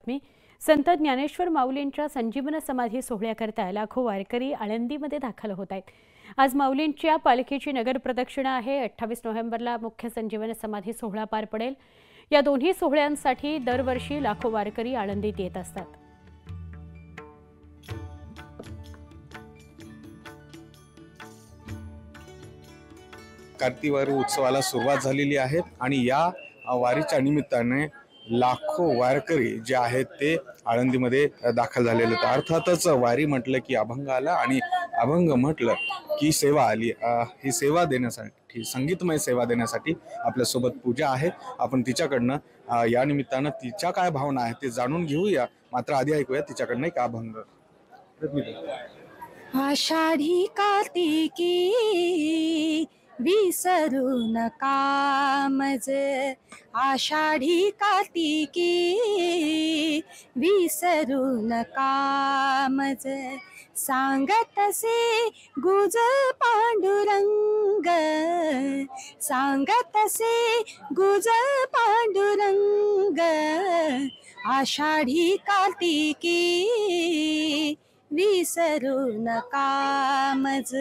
बातमी। संत ज्ञानेश्वर माऊलींच्या संजीवन समाधी सोहळ्याकरता लाखो वारकरी आळंदीमध्ये दाखल होत आहेत। आज माऊलींच्या पालखीची नगर प्रदक्षिणा आहे। 28 नोव्हेंबरला मुख्य संजीवन समाधी सोहळा पार पडेल। या दोन्ही सोहळ्यांसाठी दरवर्षी लाखो वारकरी आळंदीत येत असतात। कार्तिकवारी उत्सवाला सुरुवात झालेली आहे आणि या वारीच्या निमित्ताने लाखो वारकरी जे आहेत ते आळंदीमध्ये दाखल झालेले आहेत। अर्थातच वारी म्हटलं की अभंग आला आणि अभंग म्हटलं की सेवा आली। ही सेवा देण्यासाठी, संगीतमय सेवा देण्यासाठी आपल्यासोबत पूजा आहे। आपण तिच्याकडनं या निमित्तानं तिच्या काय भावना आहेत ते जाणून घेऊया। मात्र आधी ऐकूया तिच्याकडनं एक अभंग। आषाढी कार्तिकी विसरू नका मज, आषाढी कार्तिकी विसरू नका मज, सांगतसे गुज पांडुरंग, सांगतसे गुज पांडुरंग, आषाढी कार्तिकी विसरू नका मज,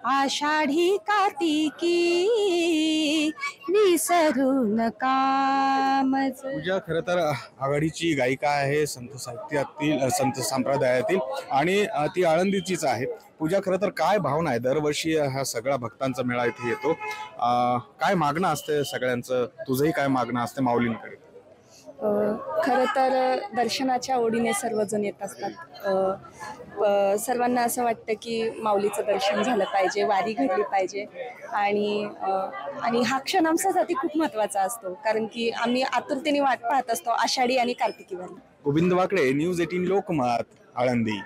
आषाढी कार्तिकी विसरू नका मज। पूजा खरं तर आघाडीची गायिका आहे, संत साहित्यातील, संत संप्रदायातील, आणि ती आळंदीचीच आहे। पूजा, खरं तर काय भावना आहे? दरवर्षी हा सगळा भक्तांचा मेळा इथे येतो, काय मागणं असते सगळ्यांचं? तुझंही काय मागणं असते माऊलींकडे? खरं तर दर्शनाच्या ओढीने सर्वजण येत असतात। सर्वांना असं वाटतं की माऊलीचं दर्शन झालं पाहिजे, वारी घडली पाहिजे, आणि हा क्षण आमच्यासाठी खूप महत्त्वाचा असतो, कारण की आम्ही आतुरतेने वाट पाहत असतो आषाढी आणि कार्तिकी वारी। गोविंद वाकडे, न्यूज 18 लोकमत, आळंदी।